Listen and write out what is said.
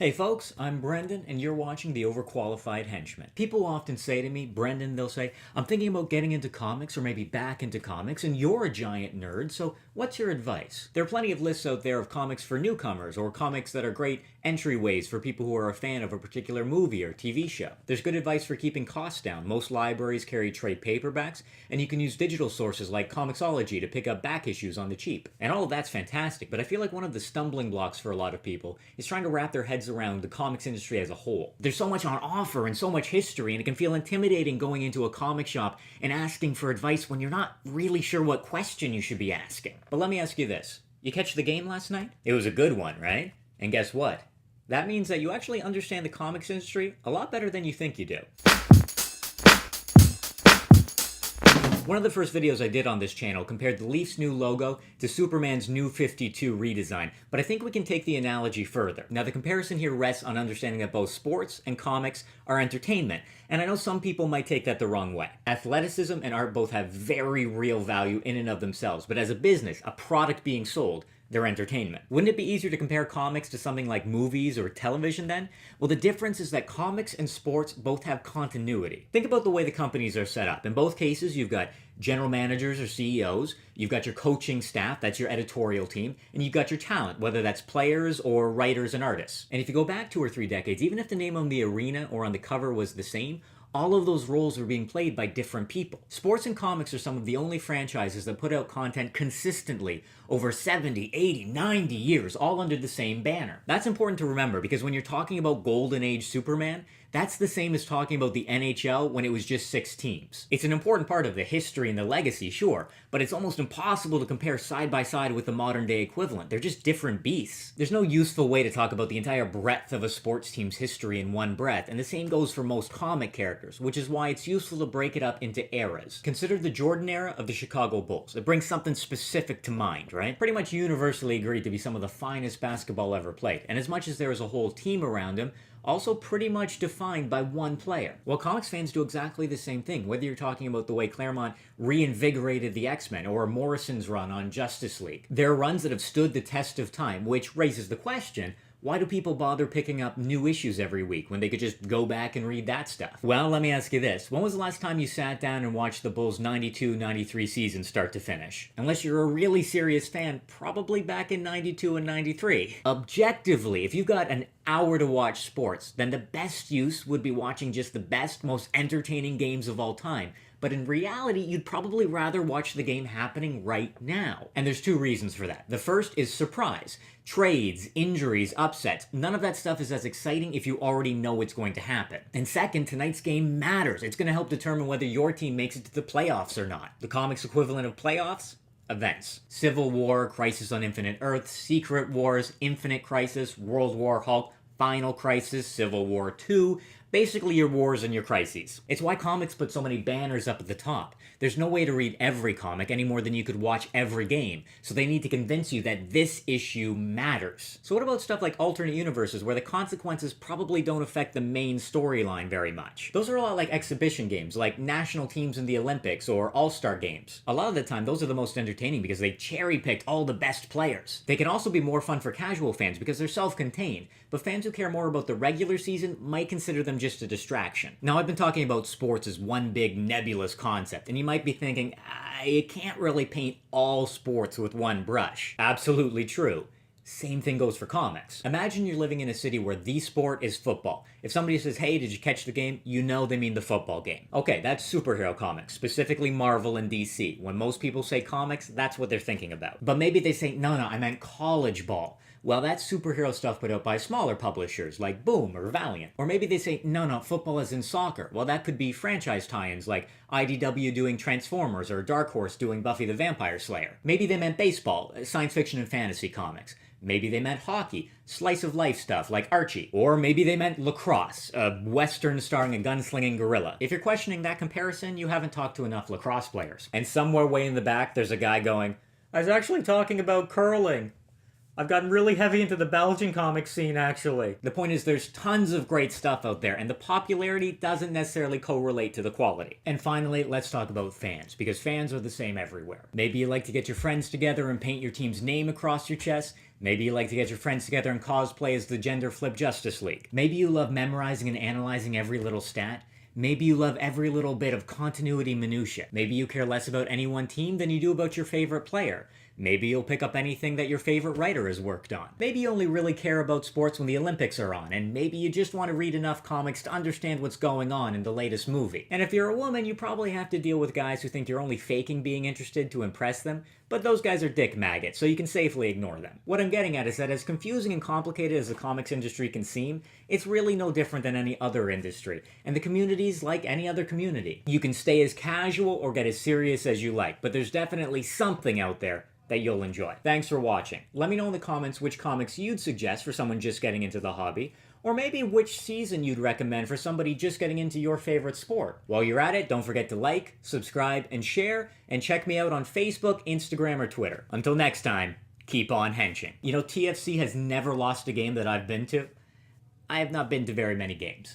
Hey folks, I'm Brendan and you're watching the Overqualified Henchman. People often say to me, Brendan, they'll say, I'm thinking about getting into comics or maybe back into comics and you're a giant nerd, so what's your advice? There are plenty of lists out there of comics for newcomers or comics that are great entryways for people who are a fan of a particular movie or TV show. There's good advice for keeping costs down. Most libraries carry trade paperbacks and you can use digital sources like Comixology to pick up back issues on the cheap. And all of that's fantastic, but I feel like one of the stumbling blocks for a lot of people is trying to wrap their heads around the comics industry as a whole. There's so much on offer and so much history, and it can feel intimidating going into a comic shop and asking for advice when you're not really sure what question you should be asking. But let me ask you this. You catch the game last night? It was a good one, right? And guess what? That means that you actually understand the comics industry a lot better than you think you do. One of the first videos I did on this channel compared the Leafs' new logo to Superman's new 52 redesign, but I think we can take the analogy further. Now, the comparison here rests on understanding that both sports and comics are entertainment, and I know some people might take that the wrong way. Athleticism and art both have very real value in and of themselves, but as a business, a product being sold, they're entertainment. Wouldn't it be easier to compare comics to something like movies or television then? Well, the difference is that comics and sports both have continuity. Think about the way the companies are set up. In both cases, you've got general managers or CEOs, you've got your coaching staff, that's your editorial team, and you've got your talent, whether that's players or writers and artists. And if you go back 2 or 3 decades, even if the name on the arena or on the cover was the same, all of those roles are being played by different people. Sports and comics are some of the only franchises that put out content consistently over 70, 80, 90 years, all under the same banner. That's important to remember because when you're talking about Golden Age Superman, that's the same as talking about the NHL when it was just 6 teams. It's an important part of the history and the legacy, sure, but it's almost impossible to compare side by side with the modern day equivalent. They're just different beasts. There's no useful way to talk about the entire breadth of a sports team's history in one breath, and the same goes for most comic characters, which is why it's useful to break it up into eras. Consider the Jordan era of the Chicago Bulls. It brings something specific to mind, right? Pretty much universally agreed to be some of the finest basketball ever played, and as much as there is a whole team around him, also pretty much defined by one player. Well, comics fans do exactly the same thing, whether you're talking about the way Claremont reinvigorated the X-Men or Morrison's run on Justice League. There are runs that have stood the test of time, which raises the question, why do people bother picking up new issues every week when they could just go back and read that stuff? Well, let me ask you this. When was the last time you sat down and watched the Bulls' 92-93 season start to finish? Unless you're a really serious fan, probably back in 92 and 93. Objectively, if you've got an hour to watch sports, then the best use would be watching just the best, most entertaining games of all time. But in reality, you'd probably rather watch the game happening right now. And there's 2 reasons for that. The first is surprise. Trades, injuries, upsets, none of that stuff is as exciting if you already know it's going to happen. And second, tonight's game matters. It's going to help determine whether your team makes it to the playoffs or not. The comics equivalent of playoffs? Events. Civil War, Crisis on Infinite Earths, Secret Wars, Infinite Crisis, World War Hulk, Final Crisis, Civil War 2, basically your wars and your crises. It's why comics put so many banners up at the top. There's no way to read every comic any more than you could watch every game, so they need to convince you that this issue matters. So what about stuff like alternate universes where the consequences probably don't affect the main storyline very much? Those are a lot like exhibition games, like national teams in the Olympics or all-star games. A lot of the time, those are the most entertaining because they cherry-picked all the best players. They can also be more fun for casual fans because they're self-contained, but fans who care more about the regular season might consider them just a distraction. Now, I've been talking about sports as one big nebulous concept, and you might be thinking, you can't really paint all sports with one brush. Absolutely true. Same thing goes for comics. Imagine you're living in a city where the sport is football. If somebody says, hey, did you catch the game? You know they mean the football game. Okay, that's superhero comics, specifically Marvel and DC. When most people say comics, that's what they're thinking about. But maybe they say, no, I meant college ball. Well, that's superhero stuff put out by smaller publishers like Boom or Valiant. Or maybe they say, no, football is in soccer. Well, that could be franchise tie-ins like IDW doing Transformers or Dark Horse doing Buffy the Vampire Slayer. Maybe they meant baseball, science fiction and fantasy comics. Maybe they meant hockey, slice of life stuff like Archie. Or maybe they meant lacrosse, a western starring a gunslinging gorilla. If you're questioning that comparison, you haven't talked to enough lacrosse players. And somewhere way in the back, there's a guy going, I was actually talking about curling. I've gotten really heavy into the Belgian comic scene, actually. The point is there's tons of great stuff out there, and the popularity doesn't necessarily correlate to the quality. And finally, let's talk about fans, because fans are the same everywhere. Maybe you like to get your friends together and paint your team's name across your chest. Maybe you like to get your friends together and cosplay as the gender flip Justice League. Maybe you love memorizing and analyzing every little stat. Maybe you love every little bit of continuity minutia. Maybe you care less about any one team than you do about your favorite player. Maybe you'll pick up anything that your favorite writer has worked on. Maybe you only really care about sports when the Olympics are on, and maybe you just want to read enough comics to understand what's going on in the latest movie. And if you're a woman, you probably have to deal with guys who think you're only faking being interested to impress them, but those guys are dick maggots, so you can safely ignore them. What I'm getting at is that as confusing and complicated as the comics industry can seem, it's really no different than any other industry, and the community's like any other community. You can stay as casual or get as serious as you like, but there's definitely something out there that you'll enjoy. Thanks for watching. Let me know in the comments which comics you'd suggest for someone just getting into the hobby, or maybe which season you'd recommend for somebody just getting into your favorite sport. While you're at it, don't forget to like, subscribe, and share, and check me out on Facebook, Instagram, or Twitter. Until next time, keep on henching. You know, TFC has never lost a game that I've been to. I have not been to very many games.